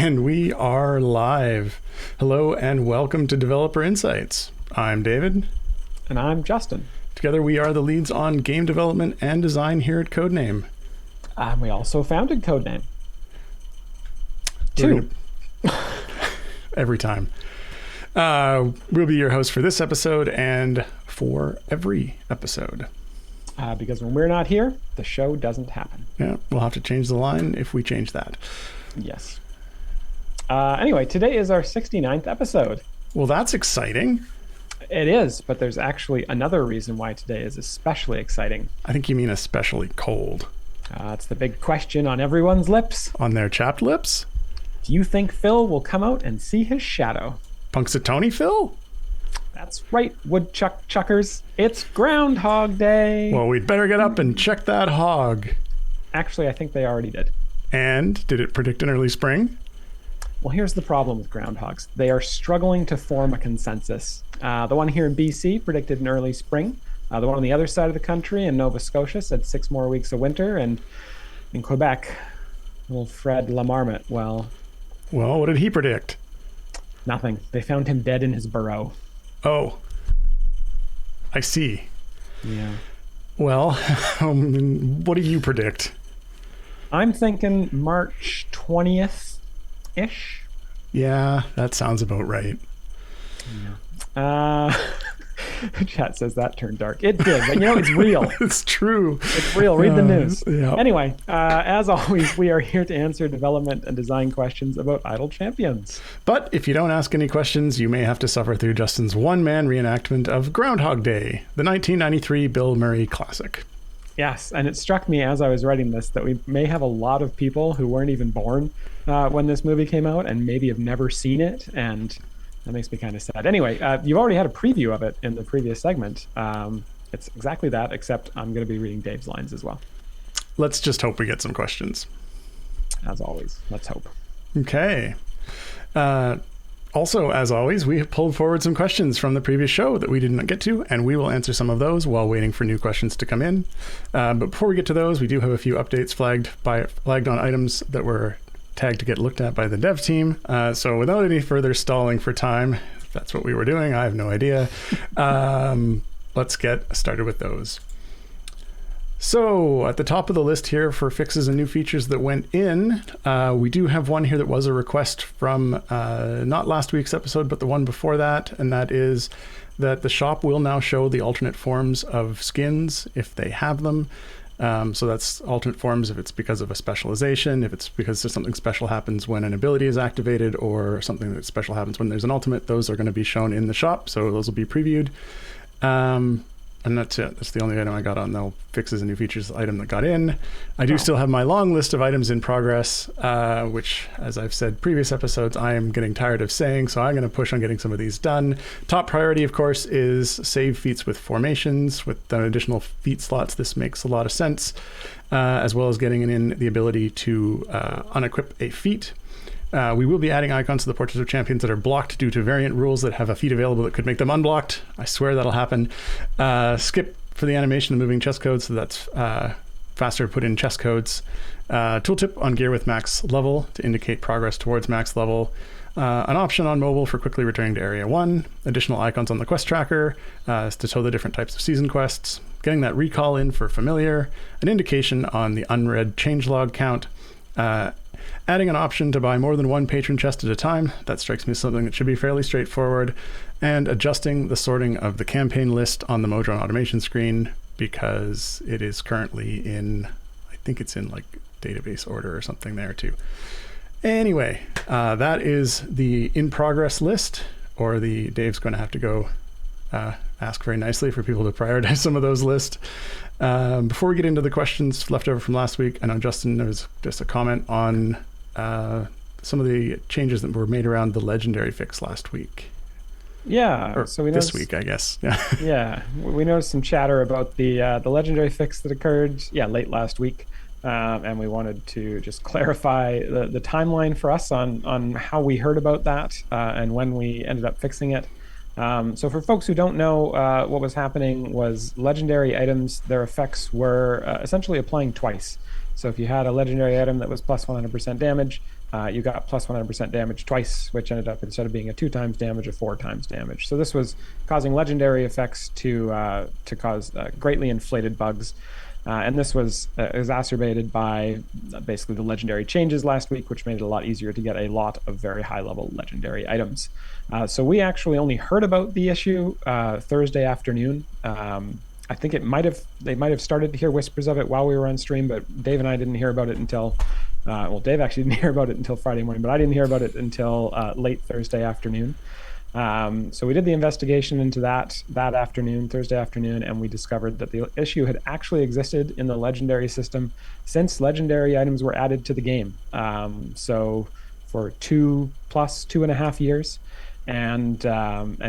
And we are live. Hello and welcome to Developer Insights. I'm David. And I'm Justin. Together we are the leads on game development and design here at Codename. We also founded Codename. Every time. We'll be your host for this episode and for every episode. Because when we're not here, the show doesn't happen. Yeah, we'll have to change the line if we change that. Yes. Anyway, today is our 69th episode. Well, that's exciting. It is, but there's actually another reason why today is especially exciting. I think you mean especially cold. It's the big question on everyone's lips. On their chapped lips? Do you think Phil will come out and see his shadow? Punxsutawney Phil? That's right, woodchuck chuckers. It's Groundhog Day. Well, we'd better get up and check that hog. Actually, I think they already did. And did it predict an early spring? Well, here's the problem with groundhogs. They are struggling to form a consensus. The one here in BC predicted an early spring. The one on the other side of the country in Nova Scotia said 6 more weeks of winter. And in Quebec, little Fred Lamarmot, well, what did he predict? Nothing. They found him dead in his burrow. Oh, I see. Yeah. Well, what do you predict? I'm thinking March 20th-ish. Yeah, that sounds about right. Yeah. Chat says that turned dark. It did, but it's real. It's true. It's real. Read the news. Yeah. Anyway, as always, we are here to answer development and design questions about Idle Champions. But if you don't ask any questions, you may have to suffer through Justin's one-man reenactment of Groundhog Day, the 1993 Bill Murray classic. Yes, and it struck me as I was writing this that we may have a lot of people who weren't even born when this movie came out and maybe have never seen it, and that makes me kind of sad. Anyway, you've already had a preview of it in the previous segment. It's exactly that, except I'm going to be reading Dave's lines as well. Let's just hope we get some questions. As always, let's hope. Okay. Also, as always, we have pulled forward some questions from the previous show that we did not get to, and we will answer some of those while waiting for new questions to come in. But before we get to those, we do have a few updates flagged on items that were tagged to get looked at by the dev team. So without any further stalling for time, if that's what we were doing, I have no idea. Let's get started with those. So at the top of the list here for fixes and new features that went in, we do have one here that was a request from not last week's episode, but the one before that, and that is that the shop will now show the alternate forms of skins if they have them. So that's alternate forms if it's because of a specialization, if it's because something special happens when an ability is activated, or something that special happens when there's an ultimate. Those are going to be shown in the shop, so those will be previewed. And that's it. That's the only item I got on the fixes and new features item that got in. I do still have my long list of items in progress, which, as I've said previous episodes, I am getting tired of saying, so I'm going to push on getting some of these done. Top priority, of course, is save feats with formations. With the additional feat slots, this makes a lot of sense, as well as getting in the ability to unequip a feat. We will be adding icons to the portraits of champions that are blocked due to variant rules that have a feat available that could make them unblocked. I swear that'll happen. Skip for the animation of moving chess codes, so that's faster to put in chess codes. Tooltip on gear with max level to indicate progress towards max level. An option on mobile for quickly returning to Area 1. Additional icons on the quest tracker to show the different types of season quests. Getting that recall in for familiar. An indication on the unread changelog count. Adding an option to buy more than one patron chest at a time. That strikes me as something that should be fairly straightforward. And adjusting the sorting of the campaign list on the Modron automation screen, because it is currently in, I think it's in like database order or something there too. Anyway, that is the in progress list, or Dave's going to have to go ask very nicely for people to prioritize some of those lists. Before we get into the questions left over from last week, I know Justin, there was just a comment on some of the changes that were made around the legendary fix last week. Yeah, or so we this noticed, week, I guess. Yeah, we noticed some chatter about the legendary fix that occurred, late last week, and we wanted to just clarify the timeline for us on how we heard about that and when we ended up fixing it. So for folks who don't know, what was happening was legendary items, their effects were essentially applying twice. So if you had a legendary item that was plus 100% damage, you got plus 100% damage twice, which ended up, instead of being a 2 times damage, a 4 times damage. So this was causing legendary effects to cause greatly inflated bugs. And this was exacerbated by basically the legendary changes last week, which made it a lot easier to get a lot of very high-level legendary items. So we actually only heard about the issue Thursday afternoon. I think they might have started to hear whispers of it while we were on stream, but Dave and I didn't hear about it until Dave actually didn't hear about it until Friday morning, but I didn't hear about it until late Thursday afternoon. So we did the investigation into that afternoon, Thursday afternoon, and we discovered that the issue had actually existed in the legendary system since legendary items were added to the game. So for 2.5 years. And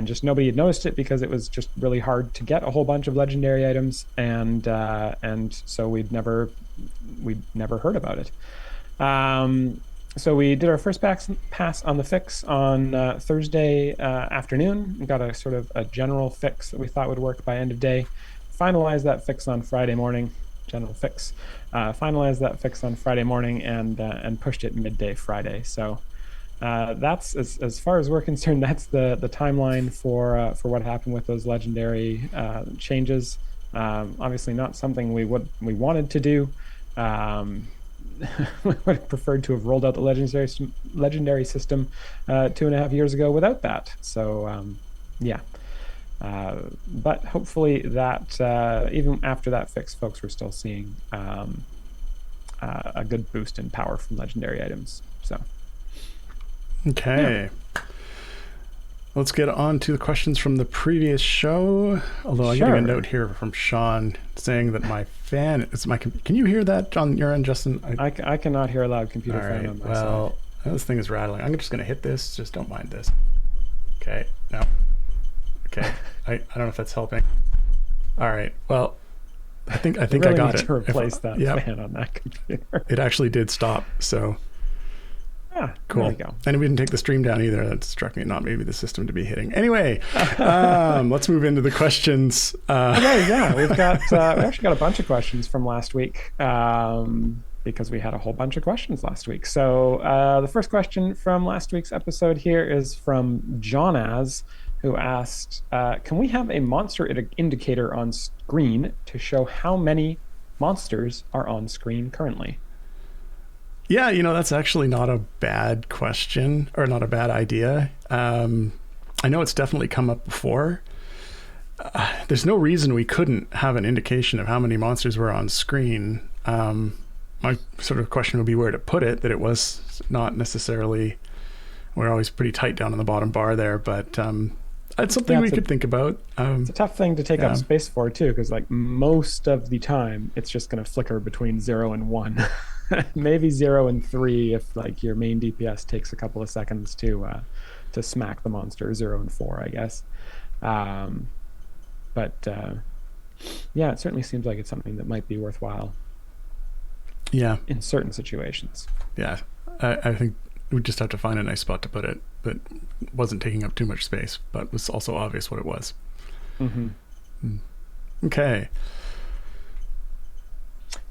just nobody had noticed it because it was just really hard to get a whole bunch of legendary items, and so we'd never heard about it. So we did our first pass on the fix on Thursday afternoon. We got a sort of a general fix that we thought would work by end of day. Finalized that fix on Friday morning. General fix. Finalized that fix on Friday morning and pushed it midday Friday. So. That's as far as we're concerned. That's the timeline for what happened with those legendary changes. Obviously, not something we wanted to do. We would have preferred to have rolled out the legendary system 2.5 years ago without that. So yeah. But hopefully that even after that fix, folks were still seeing a good boost in power from legendary items. So. Okay. Yeah. Let's get on to the questions from the previous show. Although I'm getting a note here from Sean saying that my fan is my. Can you hear that on your end, Justin? I cannot hear a loud computer fan on my side. Well, this thing is rattling. I'm just going to hit this. Just don't mind this. Okay. No. Okay. I don't know if that's helping. All right. Well, I think really I got need it. To replace that fan on that computer. It actually did stop. So. Cool. There you go. And we didn't take the stream down either. That struck me not maybe the system to be hitting. Anyway, let's move into the questions. Okay, yeah, we actually got a bunch of questions from last week because we had a whole bunch of questions last week. So the first question from last week's episode here is from Johnaz, who asked, can we have a monster indicator on screen to show how many monsters are on screen currently? Yeah, that's actually not a bad question or not a bad idea. I know it's definitely come up before. There's no reason we couldn't have an indication of how many monsters were on screen. My sort of question would be where to put it, that it was not necessarily, we're always pretty tight down on the bottom bar there, but it's something we could think about. It's a tough thing to take up space for too, because like most of the time it's just going to flicker between 0 and 1. Maybe 0 and 3 if like your main DPS takes a couple of seconds to smack the monster. 0 and 4, I guess. But yeah, it certainly seems like it's something that might be worthwhile. Yeah. In certain situations. Yeah, I think we just have to find a nice spot to put it that wasn't taking up too much space, but was also obvious what it was. Mm-hmm. Okay.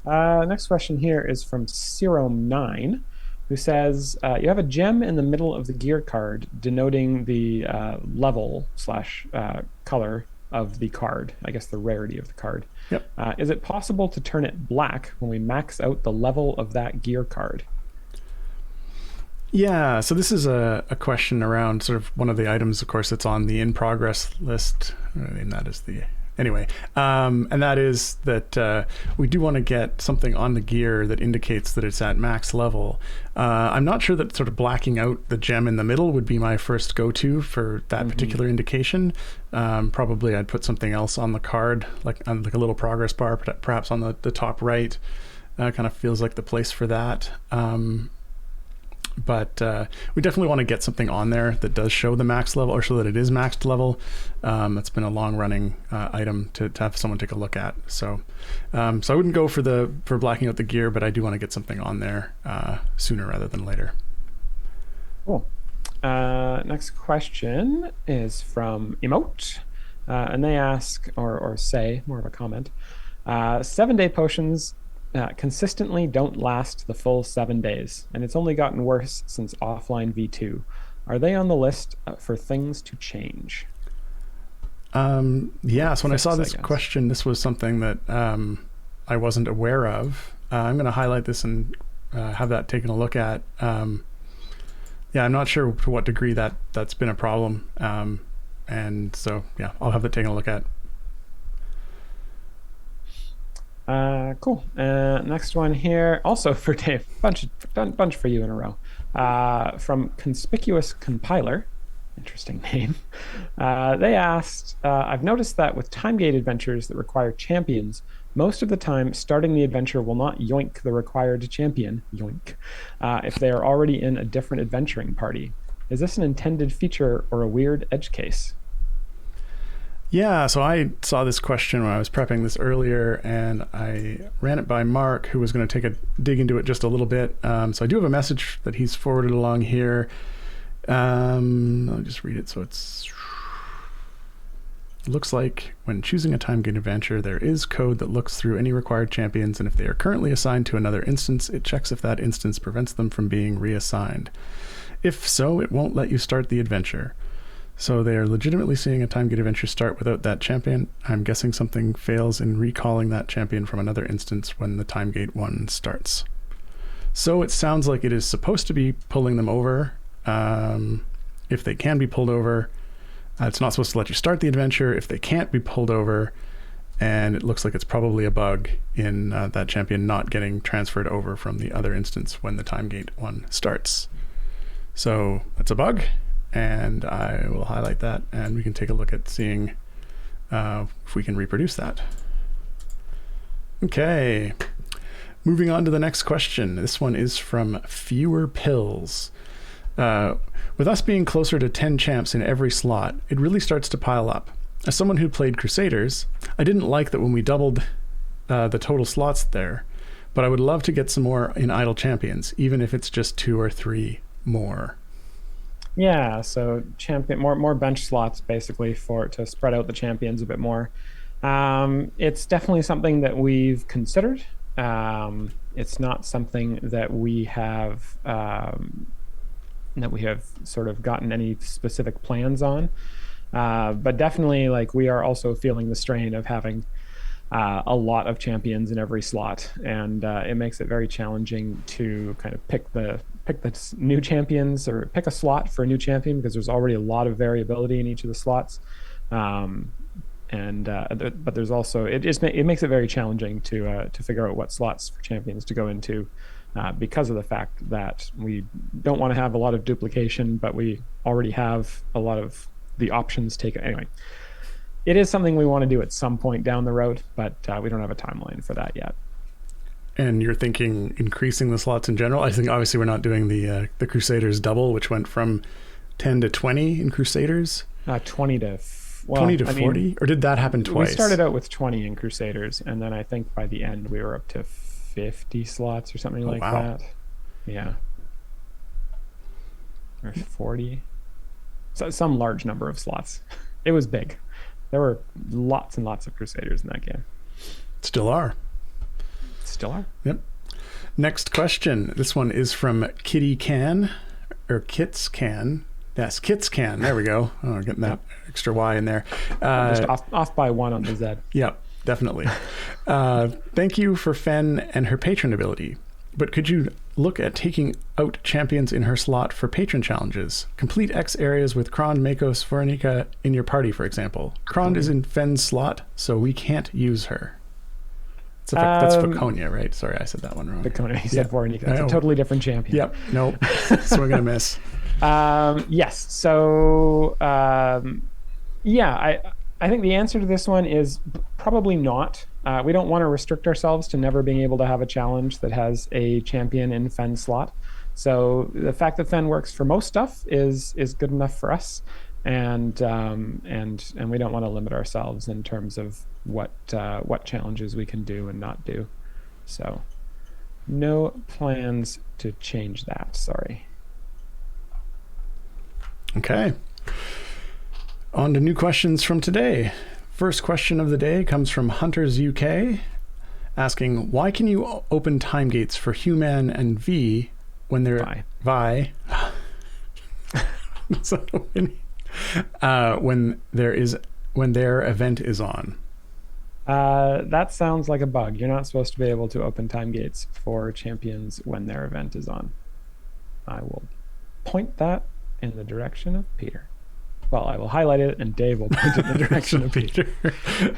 Next question here is from Serum9, who says, you have a gem in the middle of the gear card denoting the level / color of the card, I guess the rarity of the card. Yep. Is it possible to turn it black when we max out the level of that gear card? Yeah, so this is a question around sort of one of the items, of course, that's on the in progress list. And that is the... Anyway, and that is that we do want to get something on the gear that indicates that it's at max level. I'm not sure that sort of blacking out the gem in the middle would be my first go-to for that particular indication. Probably I'd put something else on the card, like a little progress bar, perhaps on the top right. Kind of feels like the place for that. But we definitely want to get something on there that does show the max level, or show that it is maxed level. That's been a long-running item to have someone take a look at. So I wouldn't go for blacking out the gear, but I do want to get something on there sooner rather than later. Cool. Next question is from Emote, and they ask or say more of a comment. 7-day potions consistently don't last the full 7 days, and it's only gotten worse since offline V2. Are they on the list for things to change? Yeah, so when I saw this I guess. question, this was something that I wasn't aware of. I'm going to highlight this and have that taken a look at. Yeah, I'm not sure to what degree that's been a problem. And so, yeah, I'll have that taken a look at. Cool. Next one here, also for Dave. Bunch for you in a row. From Conspicuous Compiler. Interesting name. They asked, I've noticed that with time-gate adventures that require champions, most of the time starting the adventure will not yoink the required champion, yoink, if they are already in a different adventuring party. Is this an intended feature or a weird edge case? Yeah, so I saw this question when I was prepping this earlier, and I ran it by Mark, who was going to take a dig into it just a little bit. So I do have a message that he's forwarded along here. I'll just read it. So it looks like when choosing a time gate adventure, there is code that looks through any required champions, and if they are currently assigned to another instance, it checks if that instance prevents them from being reassigned. If so, it won't let you start the adventure. So they are legitimately seeing a time gate adventure start without that champion. I'm guessing something fails in recalling that champion from another instance when the time gate one starts. So it sounds like it is supposed to be pulling them over. If they can be pulled over, it's not supposed to let you start the adventure if they can't be pulled over. And it looks like it's probably a bug in that champion not getting transferred over from the other instance when the time gate one starts. So that's a bug. And I will highlight that, and we can take a look at seeing if we can reproduce that. Okay, moving on to the next question. This one is from Fewer Pills. With us being closer to 10 champs in every slot, it really starts to pile up. As someone who played Crusaders, I didn't like that when we doubled the total slots there, but I would love to get some more in idle champions, even if it's just 2 or 3 more. Yeah, so more bench slots basically to spread out the champions a bit more. It's definitely something that we've considered. It's not something that we have sort of gotten any specific plans on. But definitely, like, we are also feeling the strain of having a lot of champions in every slot, and it makes it very challenging to kind of pick the new champions or pick a slot for a new champion, because there's already a lot of variability in each of the slots. But there's also it makes it very challenging to figure out what slots for champions to go into, because of the fact that we don't want to have a lot of duplication, but we already have a lot of the options taken. Anyway, it is something we want to do at some point down the road, but we don't have a timeline for that yet. And you're thinking increasing the slots in general? I think obviously we're not doing the Crusaders double, which went from 10 to 20 in Crusaders. 20 to 40? Or did that happen twice? We started out with 20 in Crusaders, and then I think by the end we were up to 50 slots or something like that. Yeah. Or 40. So some large number of slots. It was big. There were lots and lots of Crusaders in that game. Still are. Yep. Next question. This one is from Kitty Can, or Kits Can. Yes, Kits Can. There we go. Oh, getting that extra Y in there. Just off by 1 on the Z. Yep, definitely. Thank you for Fen and her patron ability. But could you look at taking out champions in her slot for patron challenges? Complete X areas with Krond, Makos, Voronika in your party, for example. Krond is in Fen's slot, so we can't use her. That's Faconia, right? Sorry, I said that one wrong. Faconia, you said Voronika. That's a totally different champion. Yep, nope. So we're going to miss. Yes, so yeah, I think the answer to this one is probably not. We don't want to restrict ourselves to never being able to have a challenge that has a champion in Fen's slot. So the fact that Fen works for most stuff is good enough for us, and we don't want to limit ourselves in terms of what challenges we can do and not do. So no plans to change that. Sorry. Okay. On to new questions from today. First question of the day comes from Hunters UK, asking, why can you open time gates for Human and V when they're Vi? So when their event is on. That sounds like a bug. You're not supposed to be able to open time gates for champions when their event is on. I will point that in the direction of Peter. Well, I will highlight it, and Dave will point it in the direction of Peter.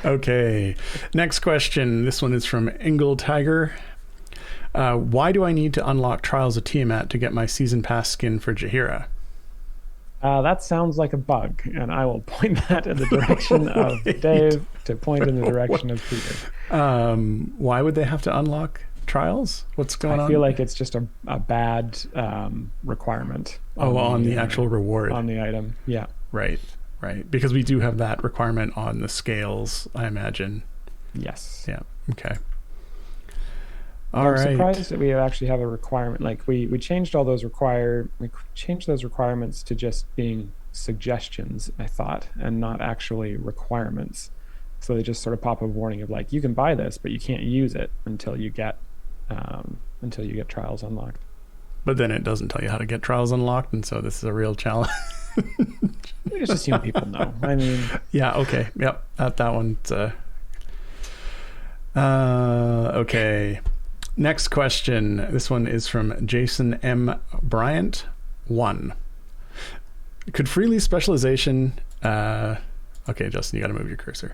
Okay. Next question. This one is from Ingle Tiger. Why do I need to unlock Trials of Tiamat to get my Season Pass skin for Jaheira? That sounds like a bug, and I will point that in the direction of Dave to point in the direction of Peter. Why would they have to unlock Trials? What's going on? I feel like it's just a bad requirement. On the actual reward. On the item, yeah. Right. Because we do have that requirement on the scales, I imagine. Yes. Yeah, okay. I'm surprised that we actually have a requirement. Like we changed all those requirements to just being suggestions, I thought, and not actually requirements. So they just sort of pop a warning of like, you can buy this, but you can't use it until you get Trials unlocked. But then it doesn't tell you how to get Trials unlocked, and so this is a real challenge. We just assume people know. I mean, yeah, okay, yep, that one's okay. Next question. This one is from Jason M. Bryant. 1. Could freely specialization, okay, Justin, you got to move your cursor,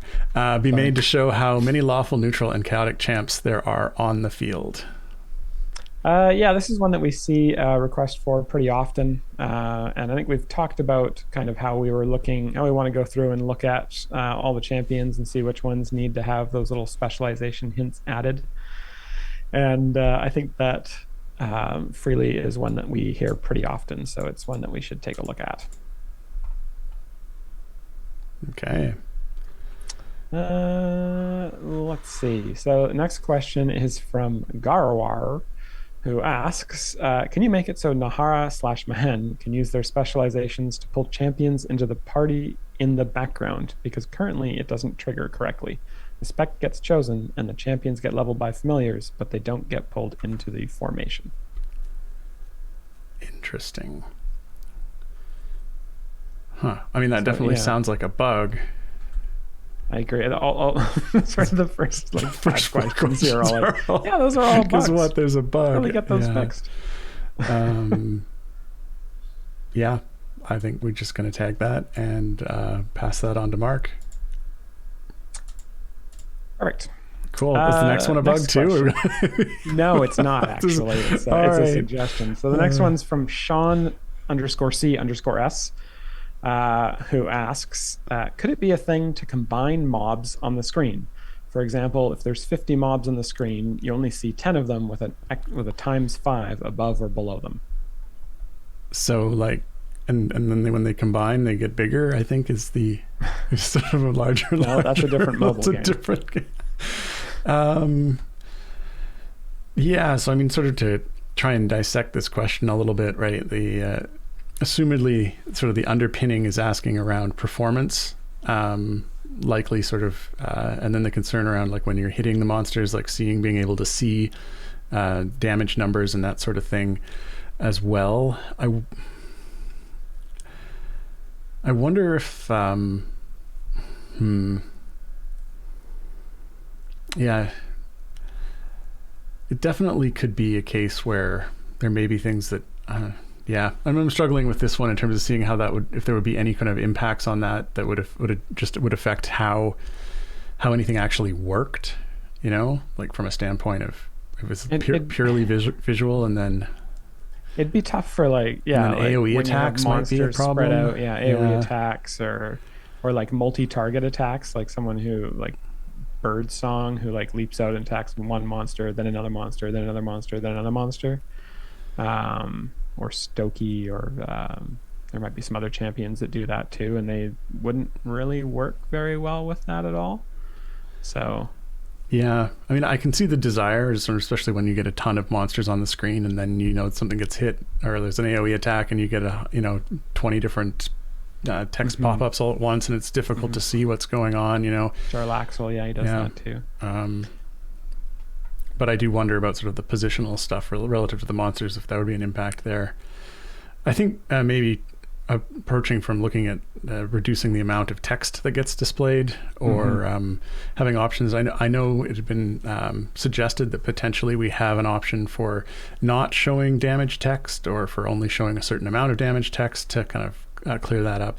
be made to show how many lawful, neutral, and chaotic champs there are on the field? Yeah, this is one that we see request for pretty often. And I think we've talked about kind of how we want to go through and look at all the champions and see which ones need to have those little specialization hints added. And I think that freely is one that we hear pretty often, so it's one that we should take a look at. Okay. Let's see. So the next question is from Garwar, who asks, can you make it so Nahara/Mahen can use their specializations to pull champions into the party in the background? Because currently it doesn't trigger correctly. The spec gets chosen and the champions get leveled by familiars, but they don't get pulled into the formation. Interesting. Huh. I mean, that definitely sounds like a bug. I agree. Sort of the first questions here are all yeah, those are all bugs. Because what? There's a bug. How do we get those fixed? Yeah, I think we're just going to tag that and pass that on to Mark. Perfect. Cool. Is the next one a bug too? No, it's not actually. It's a suggestion. So the next one's from Sean_C_S, who asks, could it be a thing to combine mobs on the screen? For example, if there's 50 mobs on the screen, you only see 10 of them with a ×5 above or below them. So like, and then when they combine, they get bigger, I think is sort of a larger. No, that's a different mobile game. That's a different game. Yeah, so I mean, sort of to try and dissect this question a little bit, right? The assumedly sort of the underpinning is asking around performance, likely sort of, and then the concern around like when you're hitting the monsters, like being able to see damage numbers and that sort of thing as well. I wonder if yeah, it definitely could be a case where there may be things that yeah, I'm struggling with this one in terms of seeing how that would, if there would be any kind of impacts on that would affect how anything actually worked, you know, like from a standpoint of if it's purely visual, and then it'd be tough for like AOE attacks might be a problem. Spread out, AOE attacks or like multi-target attacks, like someone who like Bird Song who like leaps out and attacks one monster, then another monster, then another monster, then another monster. Or Stokey, or there might be some other champions that do that too, and they wouldn't really work very well with that at all. So yeah, I mean, I can see the desire, especially when you get a ton of monsters on the screen and then something gets hit, or there's an AoE attack and you get 20 different text pop-ups all at once, and it's difficult to see what's going on, Jarlaxle, he does that too. but I do wonder about sort of the positional stuff relative to the monsters, if that would be an impact there. I think maybe approaching from looking at reducing the amount of text that gets displayed, or having options. I know it had been suggested that potentially we have an option for not showing damage text, or for only showing a certain amount of damage text to kind of clear that up.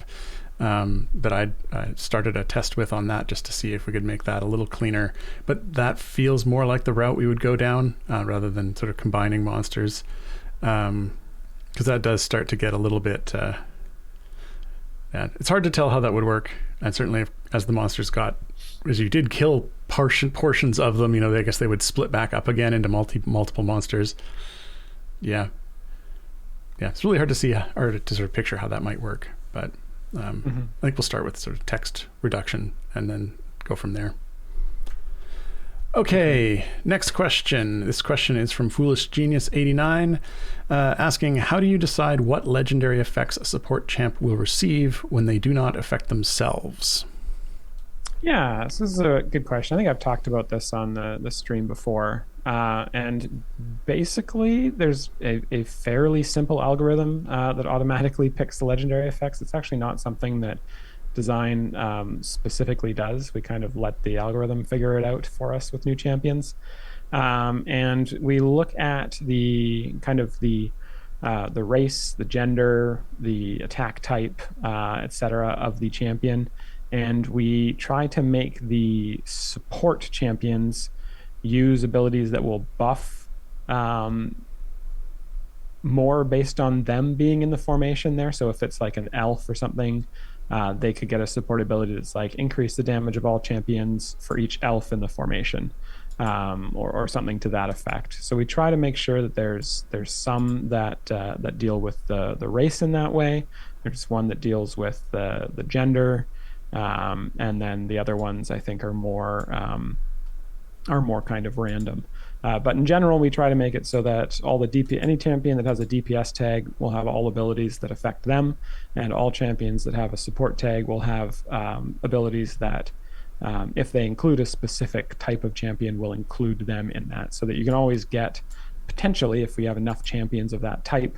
That I started a test with on that, just to see if we could make that a little cleaner. But that feels more like the route we would go down, rather than sort of combining monsters, because that does start to get a little bit... Yeah, it's hard to tell how that would work. And certainly as the monsters as you did kill portions of them, I guess they would split back up again into multiple monsters. Yeah, it's really hard to see, or to sort of picture how that might work. But I think we'll start with sort of text reduction and then go from there. Okay, next question. This question is from Foolish Genius 89, asking, how do you decide what legendary effects a support champ will receive when they do not affect themselves? Yeah, this is a good question. I think I've talked about this on the stream before. And basically, there's a fairly simple algorithm that automatically picks the legendary effects. It's actually not something that design specifically does. We kind of let the algorithm figure it out for us with new champions. And we look at the kind of the race, the gender, the attack type, etc. of the champion. And we try to make the support champions use abilities that will buff more based on them being in the formation there. So if it's like an elf or something, they could get a support ability that's like increase the damage of all champions for each elf in the formation, or something to that effect. So we try to make sure that there's some that deal with the race in that way. There's one that deals with the gender, and then the other ones I think are more kind of random. But in general, we try to make it so that any champion that has a DPS tag will have all abilities that affect them, and all champions that have a support tag will have abilities that, if they include a specific type of champion, will include them in that, so that you can always get, potentially, if we have enough champions of that type,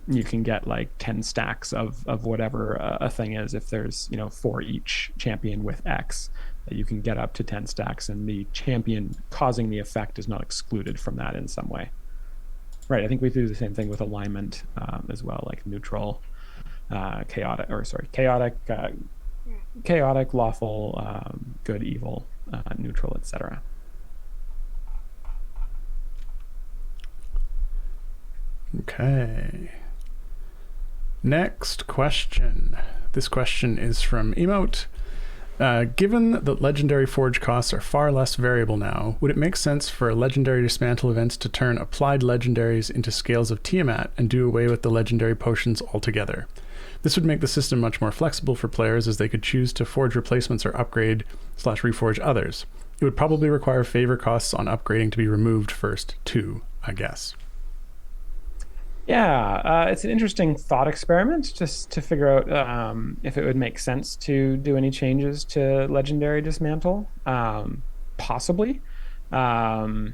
you can get like 10 stacks of whatever a thing is. If there's, for each champion with X, that you can get up to 10 stacks, and the champion causing the effect is not excluded from that in some way. Right, I think we do the same thing with alignment as well, like neutral, chaotic, lawful, good, evil, neutral, etc. Okay. Next question. This question is from Emote. Given that legendary forge costs are far less variable now, would it make sense for legendary dismantle events to turn applied legendaries into scales of Tiamat and do away with the legendary potions altogether? This would make the system much more flexible for players, as they could choose to forge replacements or upgrade/reforge others. It would probably require favor costs on upgrading to be removed first too, I guess. Yeah, it's an interesting thought experiment just to figure out if it would make sense to do any changes to legendary dismantle. Possibly. But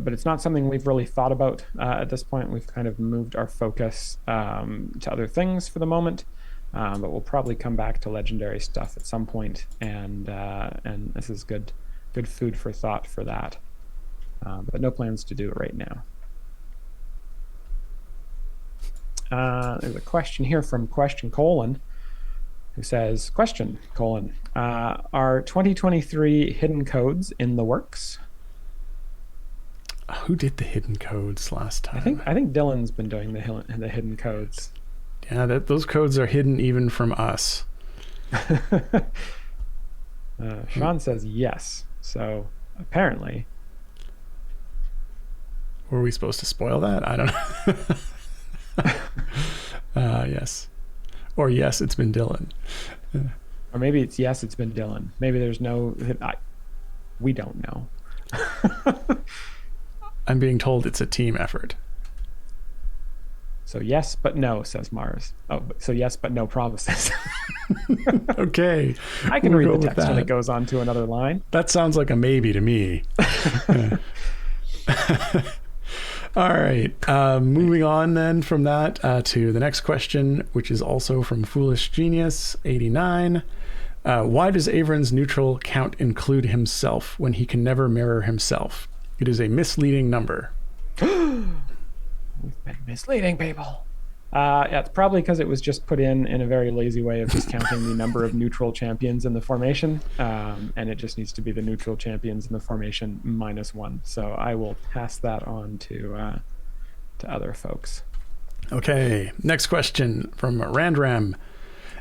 it's not something we've really thought about at this point. We've kind of moved our focus to other things for the moment. But we'll probably come back to legendary stuff at some point, and this is good food for thought for that. But no plans to do it right now. There's a question here from Question Colon, who says, Question Colon, are 2023 hidden codes in the works? Who did the hidden codes last time? I think Dylan's been doing the hidden codes. Yeah, those codes are hidden even from us. Sean says yes. So apparently. Were we supposed to spoil that? I don't know. Yes. Or yes, it's been Dylan. Or maybe it's yes, it's been Dylan. Maybe there's no... we don't know. I'm being told it's a team effort. So yes, but no, says Mars. Oh, so yes, but no promises. Okay. I can We'll read go the with text when that. it goes on to another line. That sounds like a maybe to me. All right. Moving on then from that to the next question, which is also from Foolish Genius 89. Why does Averin's neutral count include himself when he can never mirror himself? It is a misleading number. We've been misleading people. Yeah, it's probably because it was just put in a very lazy way of just counting the number of neutral champions in the formation, and it just needs to be the neutral champions in the formation -1. So I will pass that on to other folks. Okay. Next question from Randram.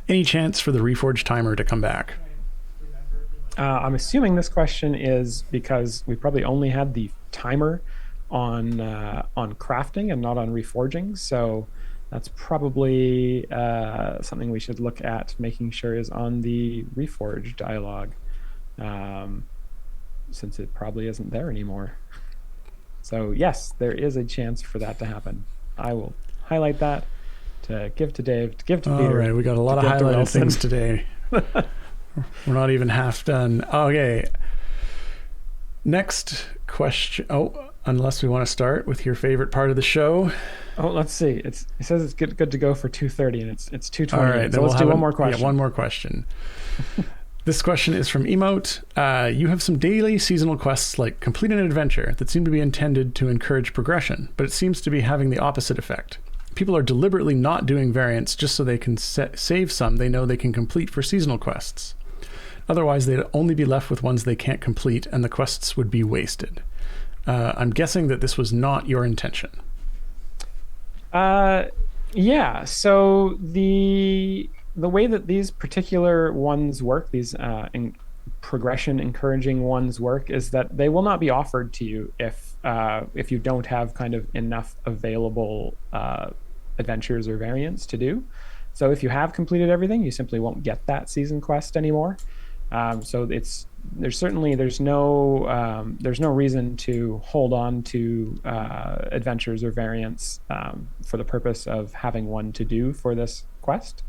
Any chance for the Reforged timer to come back? I'm assuming this question is because we probably only had the timer on crafting and not on reforging. So that's probably something we should look at making sure is on the Reforge dialogue, since it probably isn't there anymore. So yes, there is a chance for that to happen. I will highlight that to give to Dave, to give to Peter. All right, we got a lot of highlighted things today. We're not even half done. Okay. Next question. Oh, unless we want to start with your favorite part of the show. Oh, let's see. It says it's good to go for 2:30, and it's 2:20. All right, so let's do one more question. Yeah, one more question. This question is from Emote. You have some daily seasonal quests like complete an adventure that seem to be intended to encourage progression, but it seems to be having the opposite effect. People are deliberately not doing variants just so they can save some they know they can complete for seasonal quests. Otherwise, they'd only be left with ones they can't complete, and the quests would be wasted. I'm guessing that this was not your intention. Yeah. So the way that these particular ones work, these progression encouraging ones work, is that they will not be offered to you if you don't have kind of enough available adventures or variants to do. So if you have completed everything, you simply won't get that season quest anymore. So there's no reason to hold on to adventures or variants for the purpose of having one to do for this quest.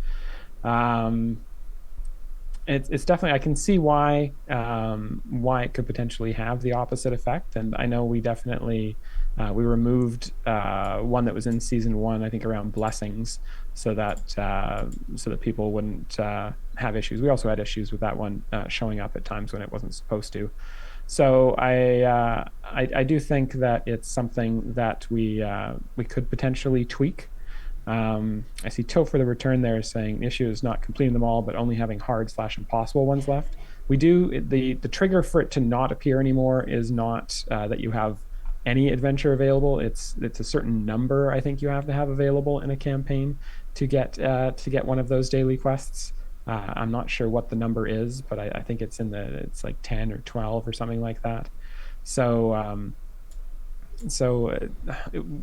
It's definitely, I can see why it could potentially have the opposite effect, and I know we definitely we removed one that was in season 1, I think, around blessings, so that people wouldn't have issues. We also had issues with that one showing up at times when it wasn't supposed to. So I do think that it's something that we could potentially tweak. I see Toe for the Return there saying the issue is not completing them all, but only having hard/impossible ones left. We do the trigger for it to not appear anymore is not that you have any adventure available. It's a certain number I think you have to have available in a campaign to get one of those daily quests. I'm not sure what the number is, but I think it's like 10 or 12 or something like that. So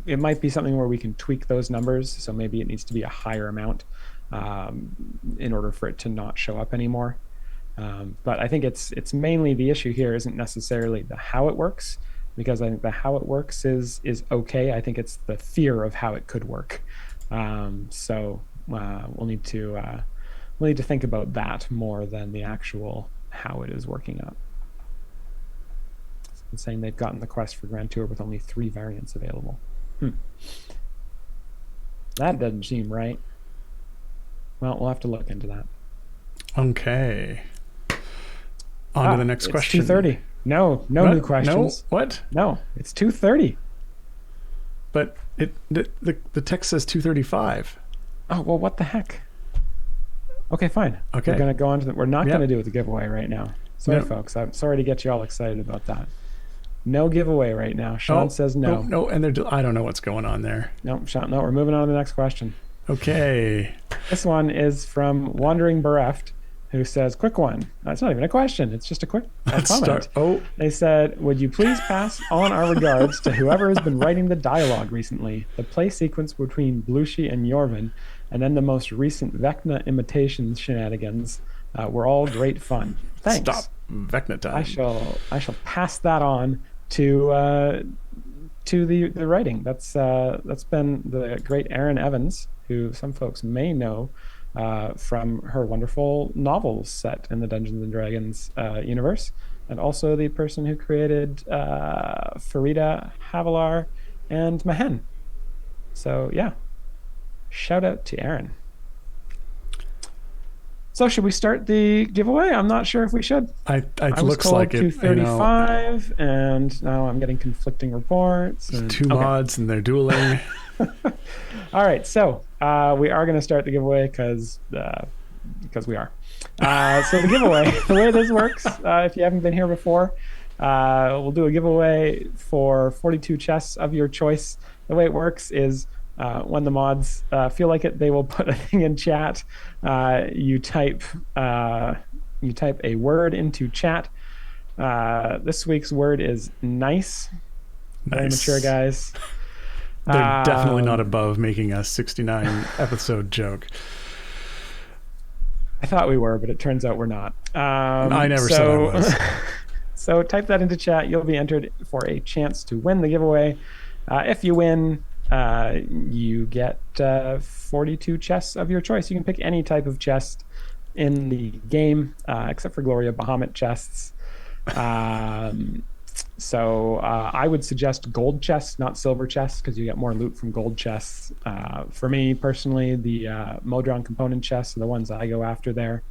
it might be something where we can tweak those numbers. So maybe it needs to be a higher amount in order for it to not show up anymore. But I think it's mainly the issue here isn't necessarily the how it works, because I think the how it works is okay. I think it's the fear of how it could work. So we'll need to think about that more than the actual how it is working up. It's saying they've gotten the quest for Grand Tour with only 3 variants available. That doesn't seem right. Well, we'll have to look into that. Okay. On to the next question. 2:30. No new questions. No? What? No, it's 2:30. But the text says 2:35. Oh, well, what the heck? Okay, fine. Okay. We're going to go on to we're not going to do the giveaway right now. Sorry, folks. I'm sorry to get you all excited about that. No giveaway right now. Sean says no. No, and I don't know what's going on there. No, Sean, no, we're moving on to the next question. Okay. This one is from Wandering Bereft, who says, quick one. It's not even a question. It's just a quick comment. They said, would you please pass on our regards to whoever has been writing the dialogue recently? The play sequence between Blushi and Yorvin, and then the most recent Vecna imitation shenanigans were all great fun. Thanks. Stop Vecna time. I shall pass that on to to the writing. That's been the great Erin Evans, who some folks may know from her wonderful novels set in the Dungeons and Dragons universe, and also the person who created Farida, Havilar, and Mahen. So yeah, shout out to Erin. So should we start the giveaway? I'm not sure if we should. It I was looks told like it. 235, and now I'm getting conflicting reports. And, two mods and they're dueling. All right, so we are going to start the giveaway because we are. So the giveaway, the way this works, if you haven't been here before, we'll do a giveaway for 42 chests of your choice. The way it works is when the mods feel like it, they will put a thing in chat. You type a word into chat. This week's word is nice. Very mature, guys. They're definitely not above making a 69 episode joke. I thought we were, but it turns out we're not. I never said I was. So type that into chat. You'll be entered for a chance to win the giveaway. If you win, you get 42 chests of your choice. You can pick any type of chest in the game, except for Gloria Bahamut chests. So I would suggest gold chests, not silver chests, because you get more loot from gold chests. For me personally, the Modron component chests are the ones that I go after there.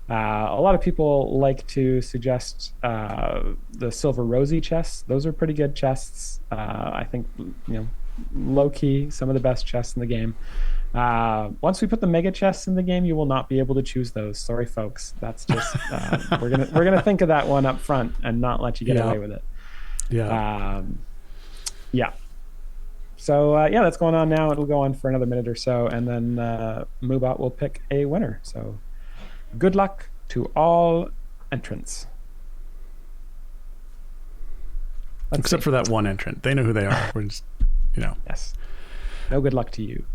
A lot of people like to suggest the silver rosy chests. Those are pretty good chests. I think, low key, some of the best chests in the game. Once we put the mega chests in the game, you will not be able to choose those. Sorry, folks. That's just we're gonna think of that one up front and not let you get away with it. Yeah. Yeah. So that's going on now. It'll go on for another minute or so, and then Moobot will pick a winner. So good luck to all entrants. Except for that one entrant. They know who they are. We're just, Yes. No good luck to you.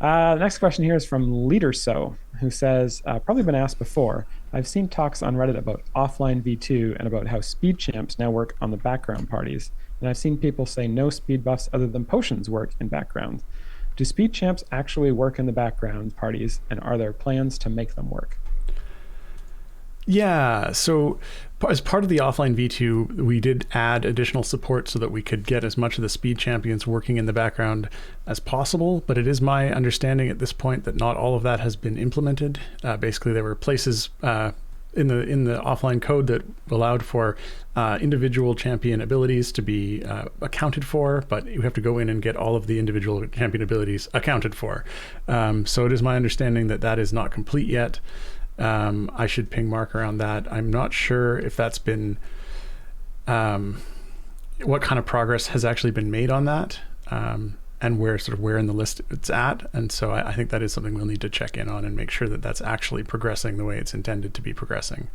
The next question here is from Leader So, who says, probably been asked before, I've seen talks on Reddit about offline V2 and about how speed champs now work on the background parties. And I've seen people say no speed buffs other than potions work in background. Do speed champs actually work in the background parties, and are there plans to make them work? Yeah, so as part of the offline V2, we did add additional support so that we could get as much of the speed champions working in the background as possible, but it is my understanding at this point that not all of that has been implemented. Basically, there were places in the offline code that allowed for individual champion abilities to be accounted for, but you have to go in and get all of the individual champion abilities accounted for. So it is my understanding that that is not complete yet. I should ping Mark around that. I'm not sure if that's been what kind of progress has actually been made on that, and where in the list it's at. And so I think that is something we'll need to check in on and make sure that that's actually progressing the way it's intended to be progressing.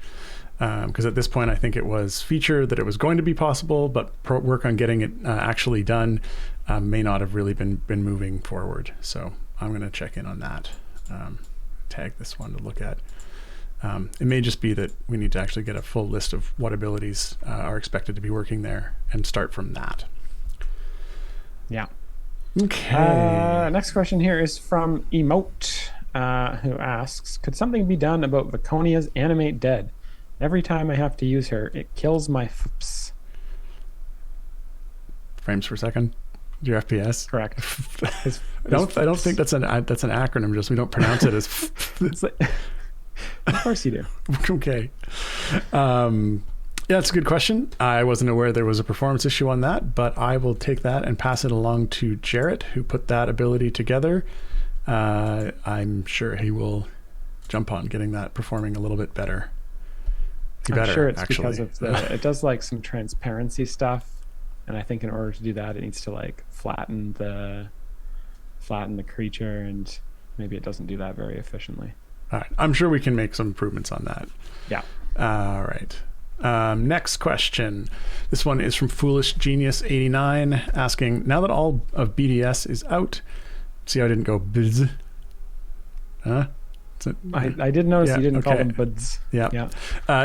Because at this point, I think it was featured that it was going to be possible, but work on getting it actually done may not have really been moving forward. So I'm going to check in on that. Tag this one to look at. It may just be that we need to actually get a full list of what abilities are expected to be working there and start from that. Yeah. Okay. Next question here is from Emote, who asks, could something be done about Viconia's animate dead? Every time I have to use her, it kills my FPS. Frames per second? Your FPS? Correct. I don't think that's an acronym. Just we don't pronounce it as. Of course you do. Okay. Yeah, it's a good question. I wasn't aware there was a performance issue on that, but I will take that and pass it along to Jarrett, who put that ability together. I'm sure he will jump on getting that performing a little bit better. I'm sure it's actually because of it does like some transparency stuff. And I think in order to do that, it needs to like flatten the creature, and maybe it doesn't do that very efficiently. All right. I'm sure we can make some improvements on that. Yeah. All right. Next question. This one is from Foolish Genius 89 asking, now that all of BDS is out, see how I didn't go bzz? Huh? I did notice you didn't call them buds. Yeah.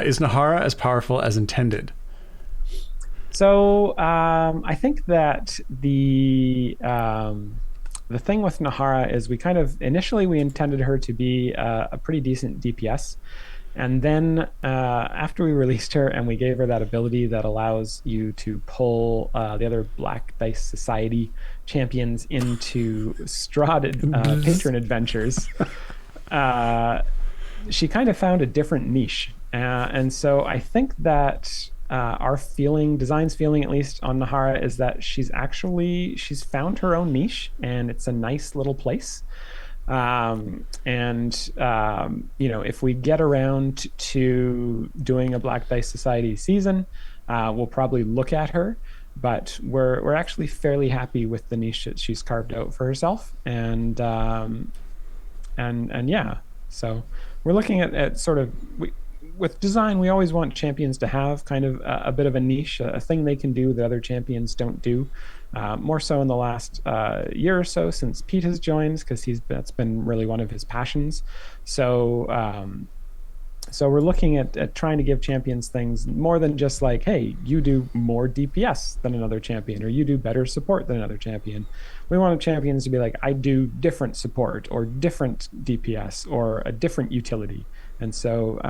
Is Nahara as powerful as intended? So I think that the thing with Nahara is we kind of initially we intended her to be a pretty decent DPS. And then after we released her and we gave her that ability that allows you to pull the other Black Dice Society champions into Strahd patron adventures, she kind of found a different niche. And so I think that our feeling, design's feeling at least on Nahara, is that she's found her own niche and it's a nice little place. If we get around to doing a Black Dice Society season, we'll probably look at her. But we're actually fairly happy with the niche that she's carved out for herself, and yeah. So we're looking at sort of with design. We always want champions to have kind of a bit of a niche, a thing they can do that other champions don't do. More so in the last year or so since Pete has joined, because that's been really one of his passions. So we're looking at trying to give champions things more than just like, hey, you do more DPS than another champion, or you do better support than another champion. We want champions to be like, I do different support or different DPS or a different utility. And so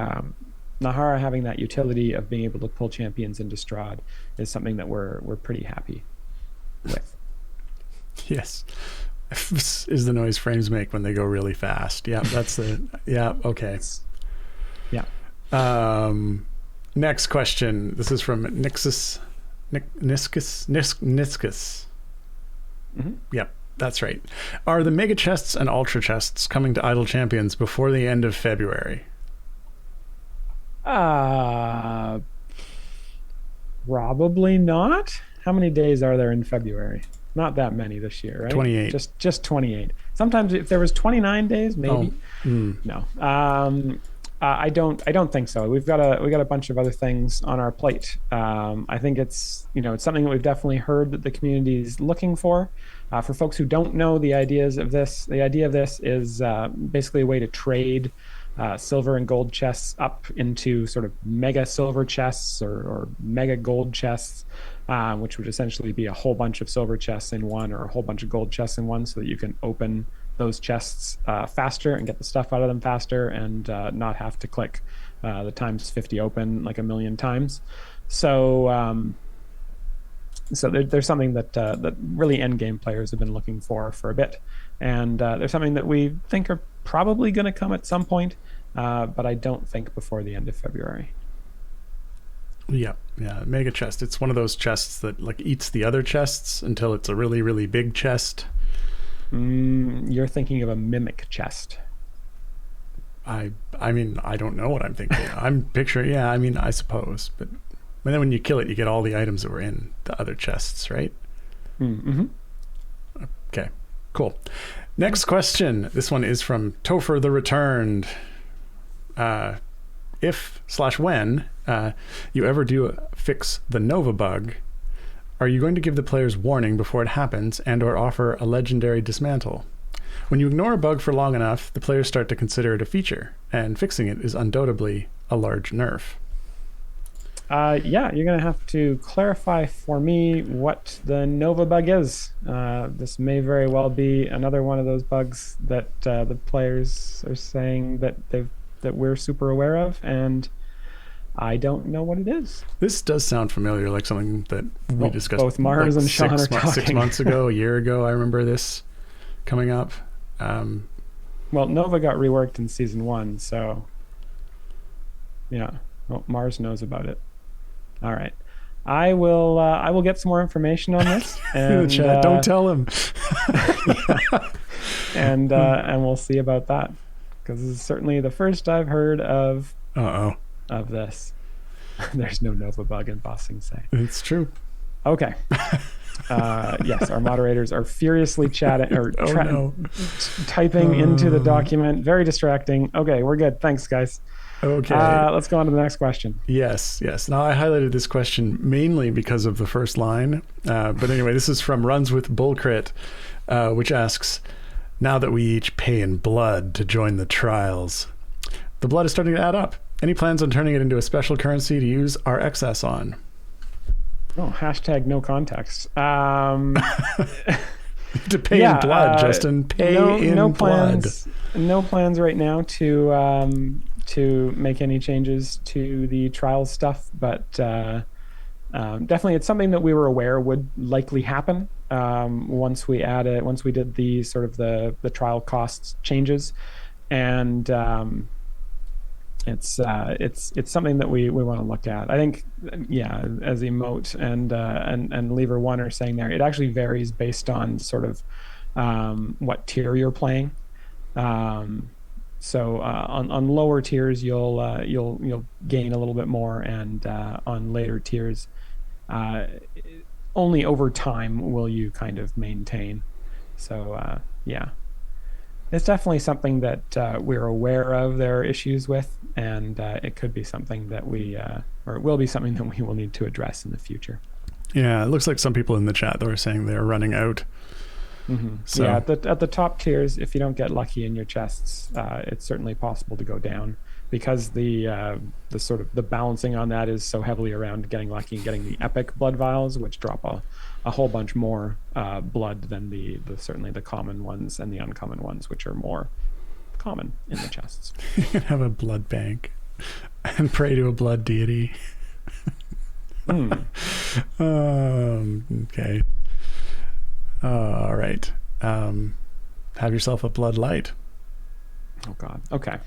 Nahara having that utility of being able to pull champions into Strahd is something that we're pretty happy with. Yes. Is the noise frames make when they go really fast. Yeah, that's okay. Yeah. Next question. This is from Niscus. Mm-hmm. Yep, that's right. Are the mega chests and ultra chests coming to Idle Champions before the end of February? Probably not. How many days are there in February? Not that many this year, right? 28. Just 28. Sometimes if there was 29 days, maybe. No. I don't think so. We got a bunch of other things on our plate. I think it's something that we've definitely heard that the community is looking for. For folks who don't know the idea of this is basically a way to trade silver and gold chests up into sort of mega silver chests or mega gold chests, which would essentially be a whole bunch of silver chests in one or a whole bunch of gold chests in one, so that you can open those chests faster and get the stuff out of them faster and not have to click the times 50 open like a million times. So there's something that really end game players have been looking for a bit, and there's something that we think are probably going to come at some point, but I don't think before the end of February. Yeah, mega chest. It's one of those chests that like eats the other chests until it's a really, really big chest. You're thinking of a mimic chest. I mean, I don't know what I'm thinking. I'm picturing, I suppose. But then when you kill it, you get all the items that were in the other chests, right? Mm-hmm. Okay, cool. Next question. This one is from Topher the Returned. If/when you ever do fix the Nova bug, are you going to give the players warning before it happens and or offer a legendary dismantle? When you ignore a bug for long enough, the players start to consider it a feature, and fixing it is undoubtedly a large nerf. You're going to have to clarify for me what the Nova bug is. This may very well be another one of those bugs that the players are saying that we're super aware of, and I don't know what it is. This does sound familiar, like something that we discussed. Both Mars and Sean are talking. 6 months ago, a year ago, I remember this coming up. Well, Nova got reworked in season 1, so yeah. Well, Mars knows about it. All right, I will get some more information on this. And, chat, don't tell him. And we'll see about that, because this is certainly the first I've heard of. Of this. There's no Nova bug in Bossing Say. It's true. Okay. Yes, our moderators are furiously chatting or typing into the document. Very distracting. Okay, we're good. Thanks, guys. Okay. Let's go on to the next question. Yes. Now, I highlighted this question mainly because of the first line. But anyway, this is from Runs with Bullcrit, which asks, now that we each pay in blood to join the trials, the blood is starting to add up. Any plans on turning it into a special currency to use our excess on? Oh, hashtag no context. To pay in Yeah, blood, Justin. Pay in no blood. plans, no plans right now to make any changes to the trial stuff, but definitely it's something that we were aware would likely happen once we did the sort of the trial costs changes, and it's something that we want to look at. I think, yeah, as Emote and Lever One are saying there, it actually varies based on sort of what tier you're playing. Um, on lower tiers, you'll gain a little bit more, and on later tiers, uh, only over time will you kind of maintain. Yeah, it's definitely something that we're aware of there are issues with, and it could be something that or it will be something that we will need to address in the future. Yeah, it looks like some people in the chat though are saying they're running out. So Yeah, at the top tiers, if you don't get lucky in your chests, it's certainly possible to go down, because the sort of the balancing on that is so heavily around getting lucky and getting the epic blood vials, which drop a whole bunch more blood than the certainly the common ones and the uncommon ones, which are more common in the chests. you can have a blood bank and pray to a blood deity. Okay. All right. Have yourself a blood light. Oh God. Okay.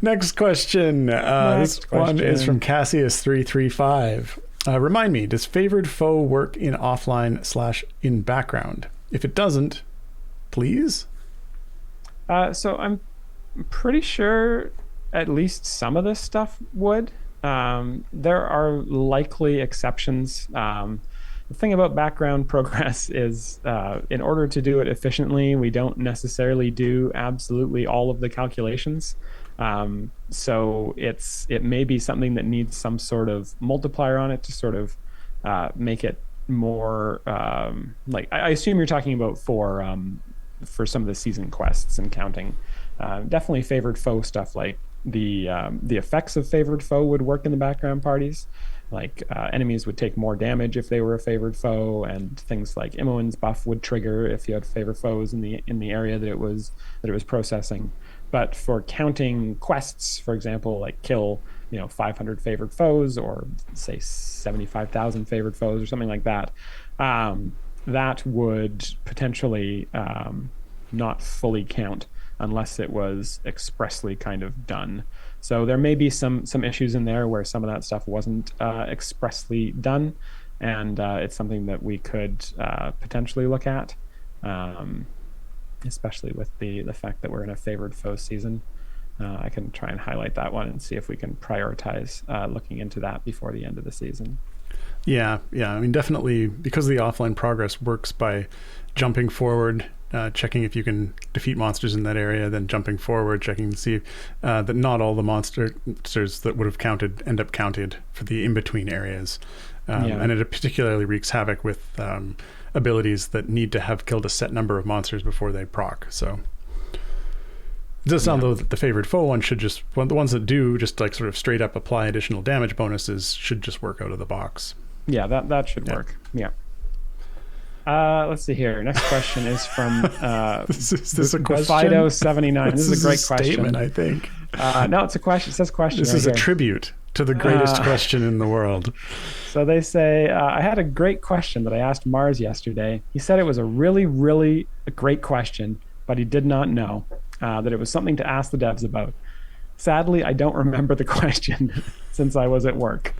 Next question. This one is from Cassius335. Remind me, does favored foe work in offline / in background? If it doesn't, please? So I'm pretty sure at least some of this stuff would. There are likely exceptions. The thing about background progress is in order to do it efficiently, we don't necessarily do absolutely all of the calculations. So it may be something that needs some sort of multiplier on it to sort of make it more like, I assume you're talking about for some of the season quests and counting. Definitely favored foe stuff, like the effects of favored foe would work in the background parties. Like enemies would take more damage if they were a favored foe, and things like Imoen's buff would trigger if you had favored foes in the area that it was processing. But for counting quests, for example, like kill 500 favored foes, or say 75,000 favored foes, or something like that, that would potentially not fully count unless it was expressly kind of done. So there may be some issues in there where some of that stuff wasn't expressly done, and it's something that we could potentially look at, especially with the fact that we're in a favored foe season. I can try and highlight that one and see if we can prioritize looking into that before the end of the season. Yeah. I mean, definitely, because the offline progress works by jumping forward, checking if you can defeat monsters in that area, then jumping forward, checking to see that not all the monsters that would have counted end up counted for the in-between areas. And it particularly wreaks havoc with abilities that need to have killed a set number of monsters before they proc. So it does sound though that the favored foe one should just, the ones that do just like sort of straight up apply additional damage bonuses should just work out of the box. Yeah, that should work. Yeah. Let's see here. Next question is from is this a question? Fido79. This is a great statement, question. I think. No, it's a question. It says question. This is a tribute to the greatest question in the world. So they say, I had a great question that I asked Mars yesterday. He said it was a really, really great question, but he did not know that it was something to ask the devs about. Sadly, I don't remember the question since I was at work.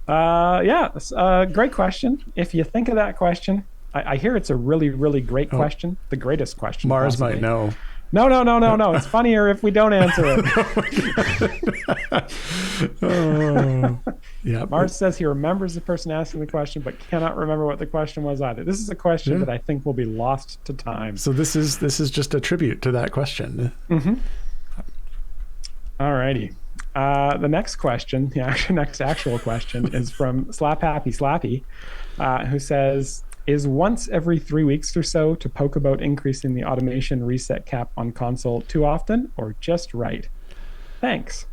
Great question. If you think of that question, I hear it's a really, really great question. The greatest question. Mars possibly. might know. No. It's funnier if we don't answer it. Yeah. Mars says he remembers the person asking the question, but cannot remember what the question was either. This is a question that I think will be lost to time. So this is just a tribute to that question. Mm-hmm. All righty. The next question, next actual question, is from Slap Happy Slappy, who says, is once every 3 weeks or so to poke about increasing the automation reset cap on console too often or just right? Thanks.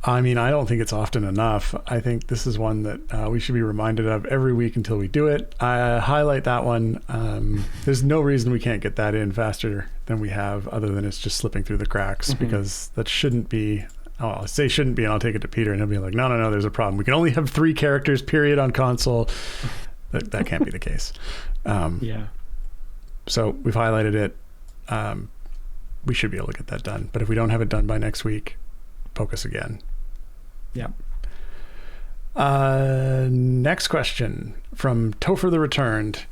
I mean, I don't think it's often enough. I think this is one that we should be reminded of every week until we do it. I highlight that one. There's no reason we can't get that in faster than we have, other than it's just slipping through the cracks, because that shouldn't be. Oh, I'll say shouldn't be, and I'll take it to Peter, and he'll be like, no, there's a problem. We can only have 3 characters, period, on console. That can't be the case. Yeah. So we've highlighted it. We should be able to get that done. But if we don't have it done by next week, focus again. Yeah. Next question from Topher the Returned.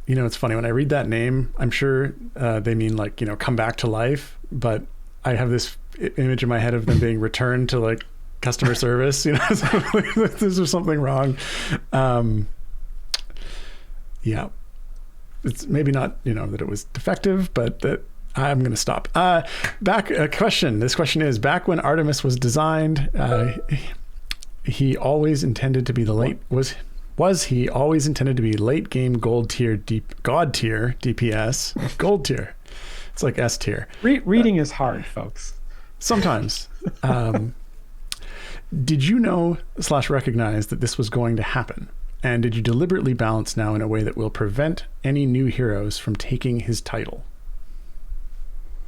You know, it's funny, when I read that name, I'm sure they mean like, you know, come back to life, but I have this image in my head of them being returned to like customer service, you know, there's something wrong. Yeah. It's maybe not, you know, that it was defective, but that I'm going to stop. This question is, back when Artemis was designed, he always intended to be the late, was he always intended to be late game god tier DPS, gold tier. It's like S tier. Reading is hard, folks. Sometimes. Did you know / recognize that this was going to happen? And did you deliberately balance now in a way that will prevent any new heroes from taking his title?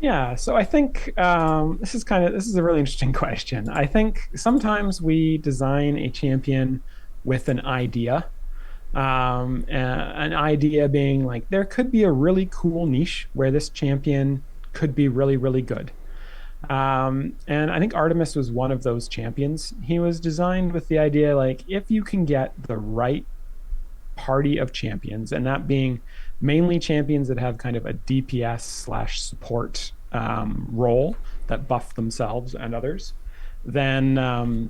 Yeah, so I think this is a really interesting question. I think sometimes we design a champion with an idea. An idea being like, there could be a really cool niche where this champion could be really, really good. And I think Artemis was one of those champions. He was designed with the idea, like, if you can get the right party of champions, and that being mainly champions that have kind of a DPS / support role that buff themselves and others, then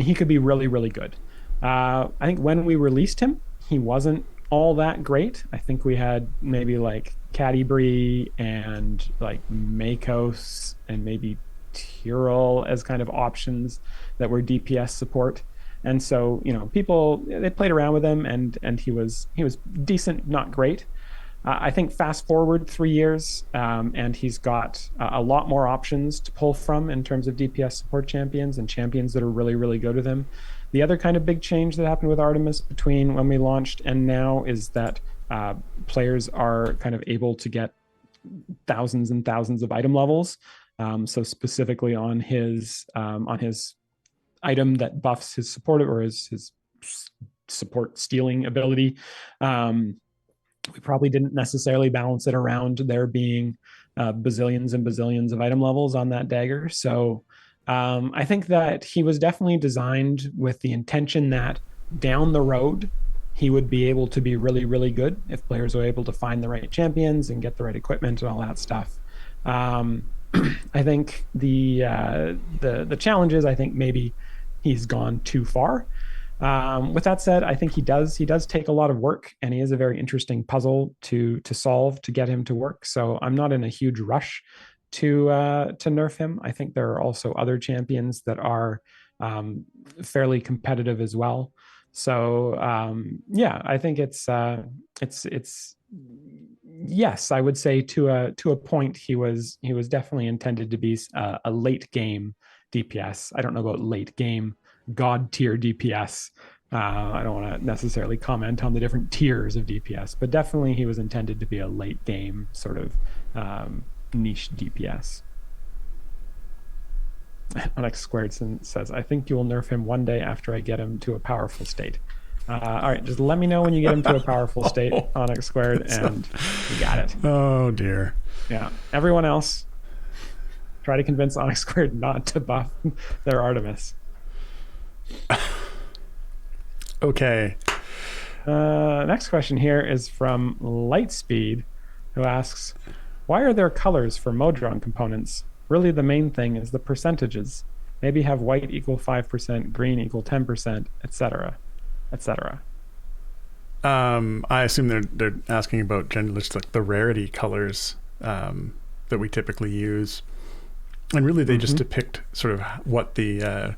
he could be really, really good. I think when we released him, he wasn't all that great. I think we had maybe like Catti and like Makos and maybe Tyrell as kind of options that were DPS support. And so, you know, people, they played around with him, and he was decent, not great. I think fast forward 3 years, and he's got a lot more options to pull from in terms of DPS support champions and champions that are really, really good with him. The other kind of big change that happened with Artemis between when we launched and now is that players are kind of able to get thousands and thousands of item levels. So specifically on his item that buffs his support or his support stealing ability, we probably didn't necessarily balance it around there being bazillions and bazillions of item levels on that dagger. So I think that he was definitely designed with the intention that down the road, he would be able to be really, really good if players were able to find the right champions and get the right equipment and all that stuff. I think the challenge is, I think maybe he's gone too far. With that said, I think he does take a lot of work, and he is a very interesting puzzle to solve to get him to work. So I'm not in a huge rush to nerf him. I think there are also other champions that are fairly competitive as well. So yeah, I think it's yes, I would say to a point he was definitely intended to be a late game DPS. I don't know about late game god tier DPS. I don't want to necessarily comment on the different tiers of DPS, but definitely he was intended to be a late game sort of niche DPS. Onyx Squared says, I think you will nerf him one day after I get him to a powerful state. All right, just let me know when you get him to a powerful state, Onyx Squared, and you got it. Oh, dear. Yeah. Everyone else, try to convince Onyx Squared not to buff their Artemis. Okay. Next question here is from Lightspeed, who asks, why are there colors for Modron components? Really, the main thing is the percentages. Maybe have white equal 5%, green equal 10%, etc., etc. I assume they're asking about generally just like the rarity colors that we typically use, and really they just depict sort of what the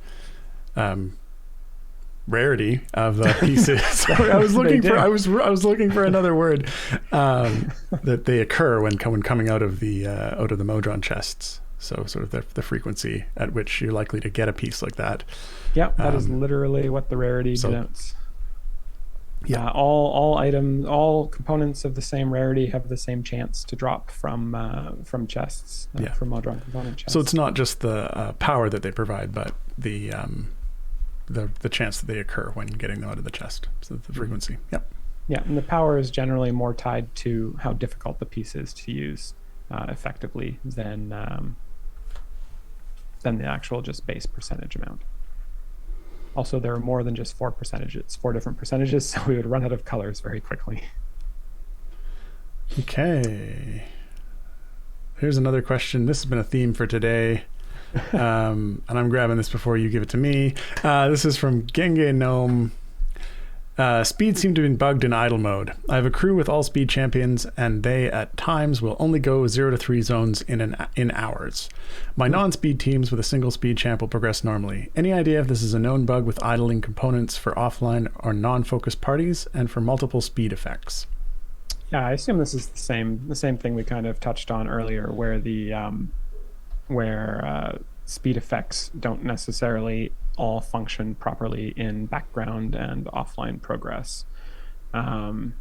rarity of the pieces. Sorry, I was looking for I was looking for another word that they occur when coming out of the Modron chests. So sort of the frequency at which you're likely to get a piece like that. Yeah, that is literally what the rarity denotes. Yeah, all components of the same rarity have the same chance to drop from chests, from Modron component chests. So it's not just the power that they provide, but the chance that they occur when getting them out of the chest. So the frequency. Yep. Yeah, and the power is generally more tied to how difficult the piece is to use effectively than the actual just base percentage amount. Also, there are more than just 4 different percentages, so we would run out of colors very quickly. Okay. Here's another question. This has been a theme for today. And I'm grabbing this before you give it to me. This is from Genge Gnome. Speed seemed to have been bugged in idle mode. I have a crew with all speed champions, and they at times will only go 0 to 3 zones in hours. My non-speed teams with a single speed champ will progress normally. Any idea if this is a known bug with idling components for offline or non-focused parties and for multiple speed effects? Yeah, I assume this is the same thing we kind of touched on earlier, where speed effects don't necessarily all function properly in background and offline progress. 0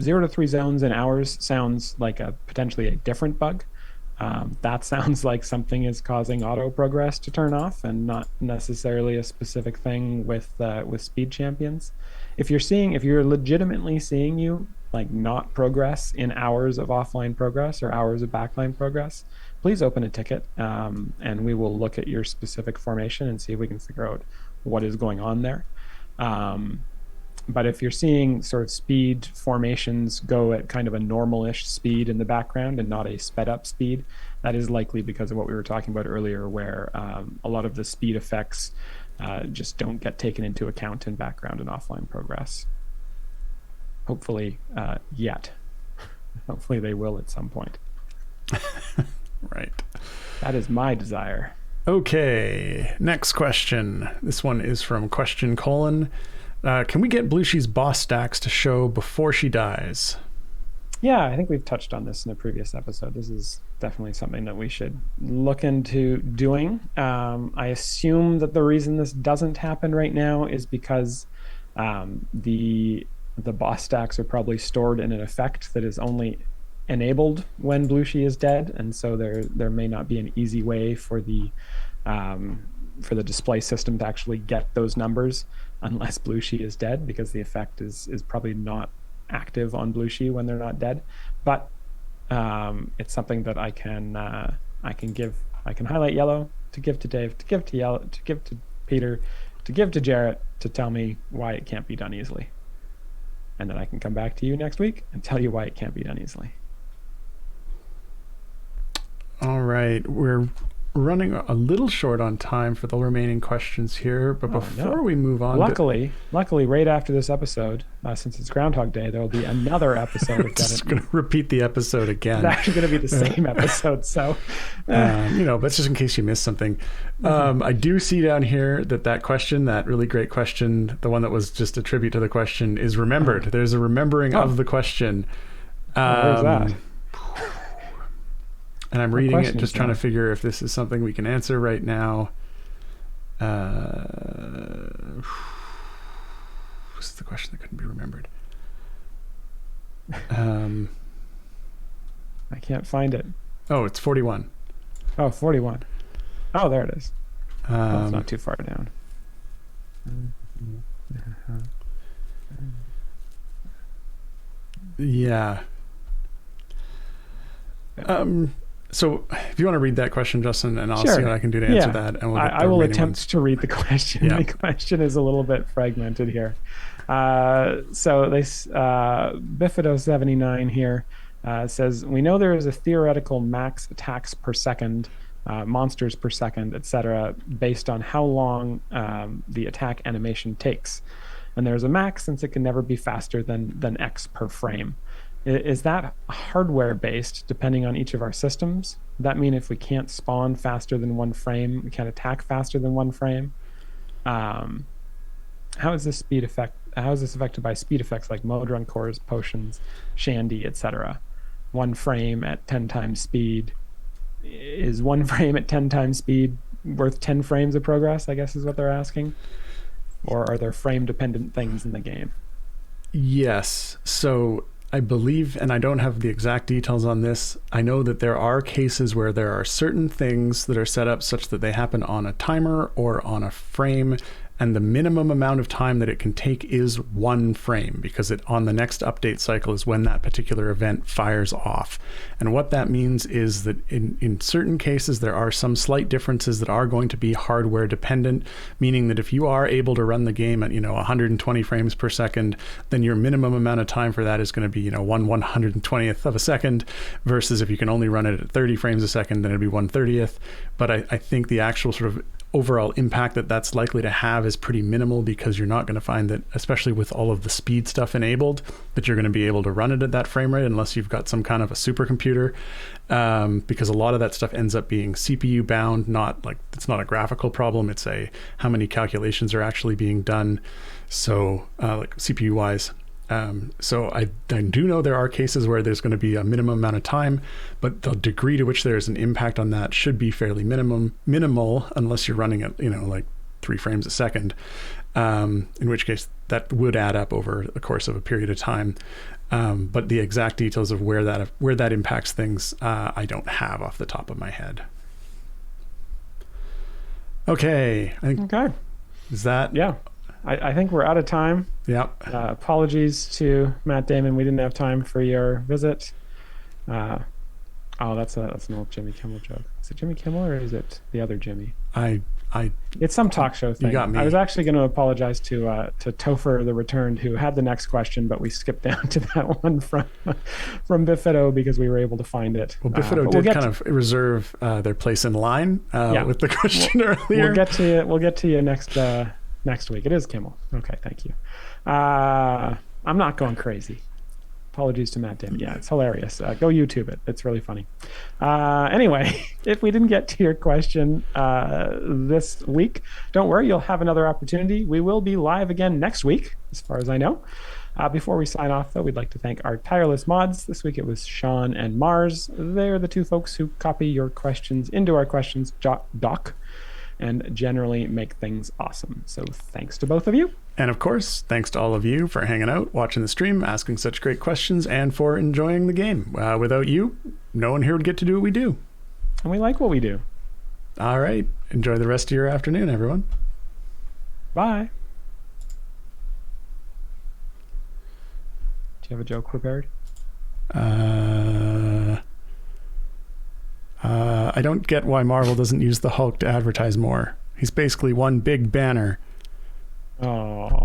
to 3 zones in hours sounds like potentially a different bug. That sounds like something is causing auto progress to turn off, and not necessarily a specific thing with speed champions. If you're legitimately seeing you like not progress in hours of offline progress or hours of backline progress, please open a ticket, and we will look at your specific formation and see if we can figure out what is going on there. But if you're seeing sort of speed formations go at kind of a normal-ish speed in the background and not a sped up speed, that is likely because of what we were talking about earlier, where a lot of the speed effects just don't get taken into account in background and offline progress. Hopefully yet. Hopefully they will at some point. Right. That is my desire. Okay, next question. This one is from Question Colon. Can we get Blueshy's boss stacks to show before she dies? Yeah, I think we've touched on this in a previous episode. This is definitely something that we should look into doing. I assume that the reason this doesn't happen right now is because the boss stacks are probably stored in an effect that is only enabled when Blueshy is dead, and so there may not be an easy way for the display system to actually get those numbers unless Blueshy is dead, because the effect is probably not active on Blueshy when they're not dead. But it's something that I can highlight yellow to give to Dave, to give to yellow, to give to Peter, to give to Jarrett, to tell me why it can't be done easily, and then I can come back to you next week and tell you why it can't be done easily. All right, we're running a little short on time for the remaining questions here, but before we move on, luckily right after this episode, since it's Groundhog Day, there will be another episode of just going to repeat the episode again. It's actually going to be the same episode, so but just in case you missed something. I do see down here that question, that really great question, the one that was just a tribute to the question, is remembered. There's a remembering of the question. Where's that? And I'm reading it, just trying to figure if this is something we can answer right now. This is the question that couldn't be remembered. I can't find it. Oh, it's 41. Oh, 41. Oh, there it is. It's not too far down. Yeah. So if you want to read that question, Justin, and I'll see what I can do to answer that. And we'll I will attempt to read the question. Yeah. The question is a little bit fragmented here. So this Bifido79 here says, we know there is a theoretical max attacks per second, monsters per second, etc., based on how long the attack animation takes. And there's a max since it can never be faster than X per frame. Is that hardware based depending on each of our systems? Does that mean if we can't spawn faster than 1 frame, we can't attack faster than 1 frame? How is this affected by speed effects like mode run cores, potions, shandy, etc.? 1 frame at 10 times speed is one frame at 10 times speed worth 10 frames of progress, I guess is what they're asking? Or are there frame dependent things in the game? Yes. So I believe, and I don't have the exact details on this, I know that there are cases where there are certain things that are set up such that they happen on a timer or on a frame, and the minimum amount of time that it can take is one frame, because it on the next update cycle is when that particular event fires off. And what that means is that in certain cases there are some slight differences that are going to be hardware dependent, meaning that if you are able to run the game at 120 frames per second, then your minimum amount of time for that is going to be 1/120th of a second, versus if you can only run it at 30 frames a second, then it'd be 1/30th. But I think the actual sort of overall impact that that's likely to have is pretty minimal, because you're not going to find that, especially with all of the speed stuff enabled, that you're going to be able to run it at that frame rate unless you've got some kind of a supercomputer, because a lot of that stuff ends up being CPU bound. Not like, it's not a graphical problem, it's a how many calculations are actually being done, so like CPU wise. So I do know there are cases where there's going to be a minimum amount of time, but the degree to which there's an impact on that should be fairly minimal, unless you're running at like 3 frames a second, in which case that would add up over the course of a period of time. But the exact details of where that impacts things, I don't have off the top of my head. Okay. Okay. Is that? Yeah. I think we're out of time. Yeah. Apologies to Matt Damon. We didn't have time for your visit. Oh, that's an old Jimmy Kimmel joke. Is it Jimmy Kimmel or is it the other Jimmy? It's some talk show thing. You got me. I was actually going to apologize to Topher the Returned, who had the next question, but we skipped down to that one from Bifido because we were able to find it. Well, Bifido did kind of reserve their place in line with the question earlier. We'll get to you next week. It is Kimmel. Okay, thank you. I'm not going crazy. Apologies to Matt Damon. Yeah, it's hilarious. Go YouTube it. It's really funny. Anyway, if we didn't get to your question this week, don't worry. You'll have another opportunity. We will be live again next week, as far as I know. Before we sign off, though, we'd like to thank our tireless mods. This week it was Sean and Mars. They're the two folks who copy your questions into our questions doc and generally make things awesome. So thanks to both of you. And of course, thanks to all of you for hanging out, watching the stream, asking such great questions, and for enjoying the game. Without you, no one here would get to do what we do. And we like what we do. All right. Enjoy the rest of your afternoon, everyone. Bye. Do you have a joke prepared? I don't get why Marvel doesn't use the Hulk to advertise more. He's basically one big banner. Oh.